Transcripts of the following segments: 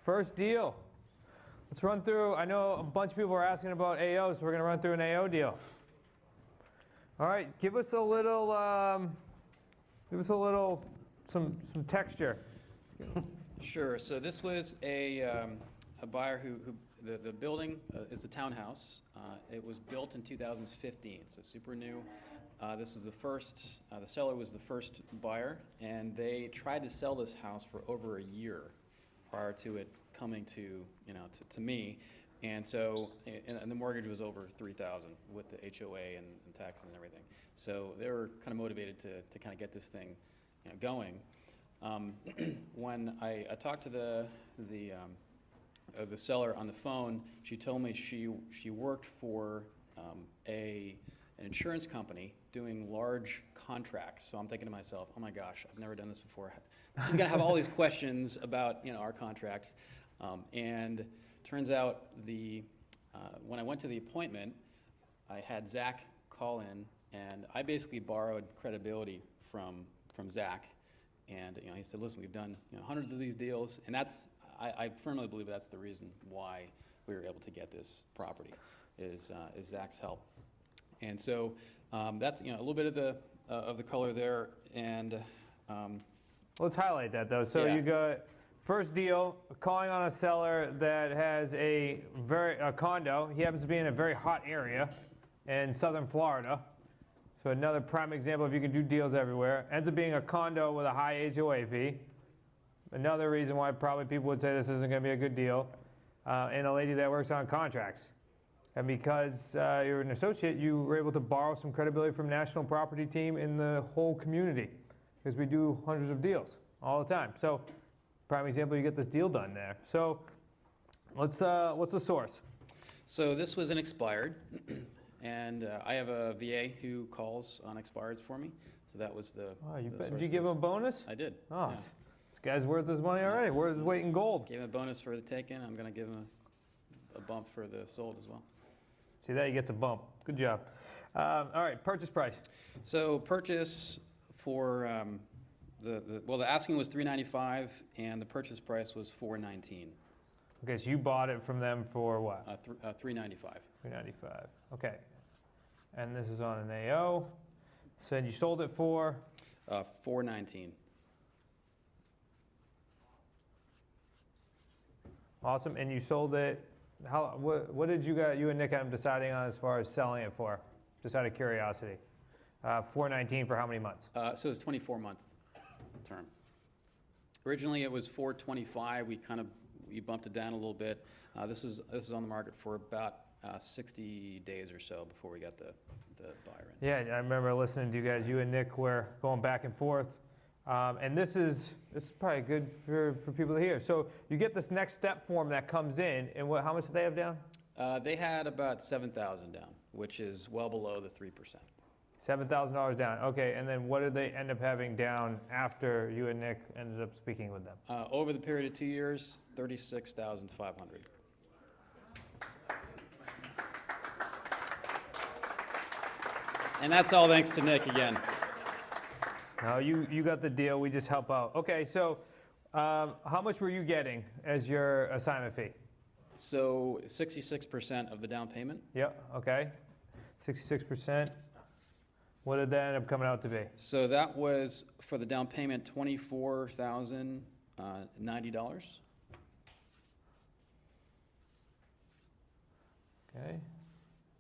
First deal. Let's run through. I know a bunch of people are asking about AO, so we're going to run through an AO deal. All right, give us a little, some texture. Sure. So this was a buyer who the building is a townhouse. It was built in 2015, so super new. This was the first. The seller was the first buyer, and they tried to sell this house for over a year prior to it coming to me. And so, and the mortgage was over $3,000 with the HOA and taxes and everything. So they were kind of motivated to kind of get this thing, going. When I talked to the seller on the phone, she told me she worked for an insurance company doing large contracts. So I'm thinking to myself, oh my gosh, I've never done this before. She's gonna have all these questions about our contracts. And turns out when I went to the appointment, I had Zach call in, and I basically borrowed credibility from Zach. And he said, listen, we've done hundreds of these deals, and I firmly believe that's the reason why we were able to get this property is Zach's help. And so that's a little bit of the color there. And let's highlight that though. So yeah. You got first deal, calling on a seller that has a condo. He happens to be in a very hot area in southern Florida. So another prime example of you can do deals everywhere. Ends up being a condo with a high HOA fee. Another reason why probably people would say this isn't going to be a good deal. And a lady that works on contracts. And because you're an associate, you were able to borrow some credibility from national property team in the whole community. Because we do hundreds of deals all the time. So prime example, you get this deal done there. So what's the source? So this was an expired. And I have a VA who calls on expireds for me. So that was the. Oh, did you give him a bonus? I did. Oh, yeah. This guy's worth his money already. Worth his weight in gold. Gave him a bonus for the take-in. I'm going to give him a bump for the sold as well. See that? He gets a bump. Good job. All right, purchase price. So purchase for the asking was $395 and the purchase price was $419. Okay, so you bought it from them for what? $395. $395. Okay. And this is on an AO. So you sold it for? $419. Awesome. And you sold it. What did you and Nick end up deciding on as far as selling it for? Just out of curiosity. $419 for how many months? So it's 24-month term. Originally it was $425. We bumped it down a little bit. This is on the market for about 60 days or so before we got the buyer in. Yeah, I remember listening to you guys. You and Nick were going back and forth. And this is probably good for people to hear. So you get this next step form that comes in, and how much did they have down? They had about $7,000 down, which is well below the 3%. $7,000 down. Okay, and then what did they end up having down after you and Nick ended up speaking with them? Over the period of 2 years, $36,500. And that's all thanks to Nick again. No, you got the deal. We just help out. Okay, so how much were you getting as your assignment fee? So 66% of the down payment. Yep, okay. 66%. What did that end up coming out to be? So that was, for the down payment, $24,090. Okay.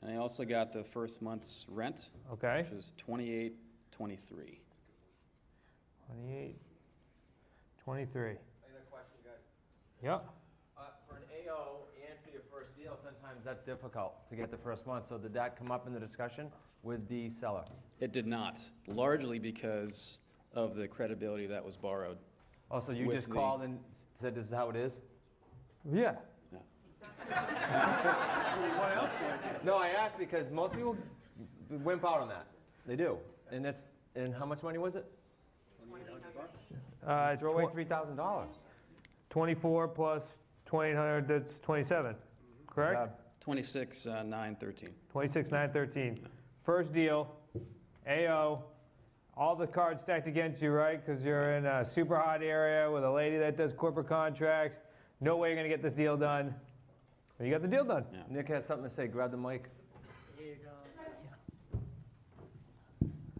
And I also got the first month's rent, Okay. which was $28.23. 28, 23. I got a question, guys. Yep. For an AO and for your first deal, sometimes that's difficult to get the first month. So did that come up in the discussion with the seller? It did not, largely because of the credibility that was borrowed. Oh, so you With just the- called and said this is how it is? Yeah. No, I asked because most people wimp out on that. They do. And how much money was it? Throw away $3,000. 24 plus 2,800, that's 27, correct? 26,913. 26,913. First deal, AO, all the cards stacked against you, right? Because you're in a super hot area with a lady that does corporate contracts. no way you're gonna get this deal done. But you got the deal done. Yeah. Nick has something to say, grab the mic. Here you go.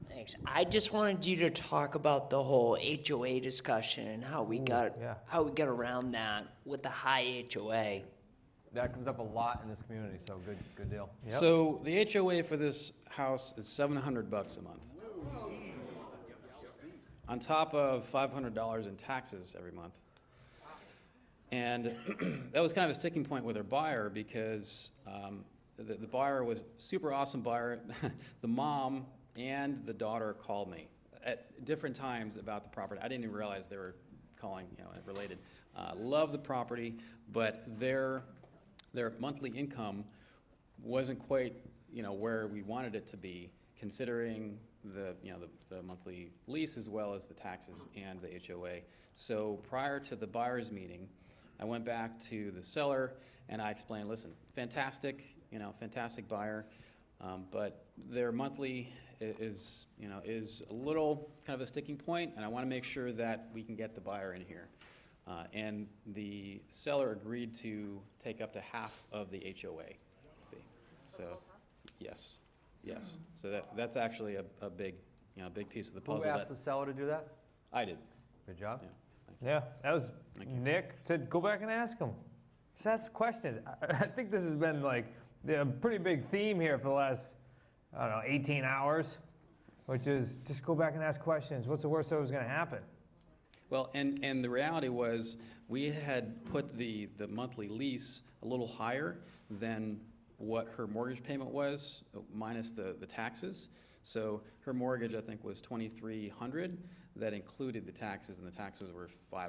Thanks. I just wanted you to talk about the whole HOA discussion and how we got yeah. around that with the high HOA. That comes up a lot in this community, so good deal. Yep. So the HOA for this house is $700 a month. On top of $500 in taxes every month. And that was kind of a sticking point with our buyer because the buyer was super awesome buyer. The mom and the daughter called me at different times about the property. I didn't even realize they were calling, related. Love the property, but their monthly income wasn't quite, where we wanted it to be, considering the monthly lease as well as the taxes and the HOA. So prior to the buyer's meeting, I went back to the seller and I explained, listen, fantastic buyer, but their monthly is a little kind of a sticking point, and I want to make sure that we can get the buyer in here. And the seller agreed to take up to half of the HOA fee. So, yes. So that's actually a big piece of the puzzle. Who asked the seller to do that? I did. Good job. Yeah. Yeah, that was Thank you. Nick said, go back and ask him. Just ask questions. I think this has been like a pretty big theme here for the last, 18 hours, which is just go back and ask questions. What's the worst that was going to happen? Well, and the reality was we had put the monthly lease a little higher than what her mortgage payment was, minus the taxes. So her mortgage, I think, was $2,300. That included the taxes, and the taxes were $500.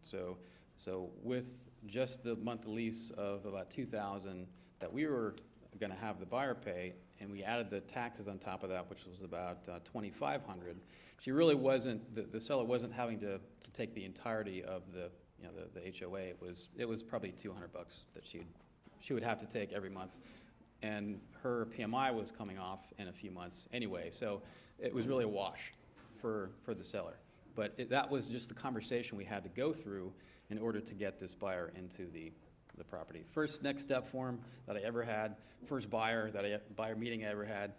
So with just the monthly lease of about $2,000 that we were going to have the buyer pay, and we added the taxes on top of that, which was about $2,500. She really wasn't. The seller wasn't having to take the entirety of the HOA. It was probably $200 that she would have to take every month, and her PMI was coming off in a few months anyway. So it was really a wash for the seller. But that was just the conversation we had to go through in order to get this buyer into the property. First next step form that I ever had, first buyer meeting I ever had,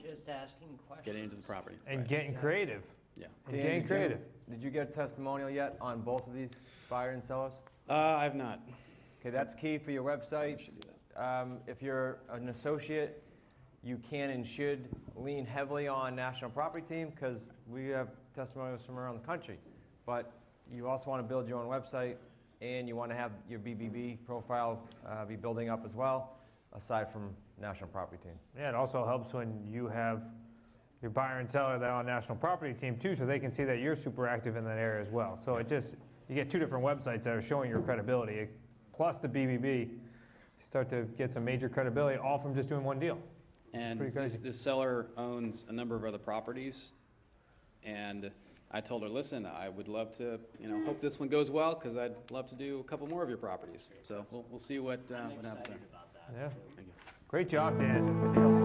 Just asking questions. getting into the property. And Right. getting creative. Yeah. And Dan, getting creative. Did you get a testimonial yet on both of these buyer and sellers? I've not. Okay, that's key for your website. Should do that. If you're an associate, you can and should lean heavily on National Property Team because we have testimonials from around the country. But you also want to build your own website, and you want to have your BBB profile be building up as well, aside from National Property Team. Yeah, it also helps when you have your buyer and seller that are on National Property Team too, so they can see that you're super active in that area as well. So you get two different websites that are showing your credibility, plus the BBB. You start to get some major credibility all from just doing one deal. And Pretty crazy. this seller owns a number of other properties, and I told her, listen, I would love to, hope this one goes well, because I'd love to do a couple more of your properties. So we'll see what happens there. Yeah. Thank you. Great job, Dan. Good deal.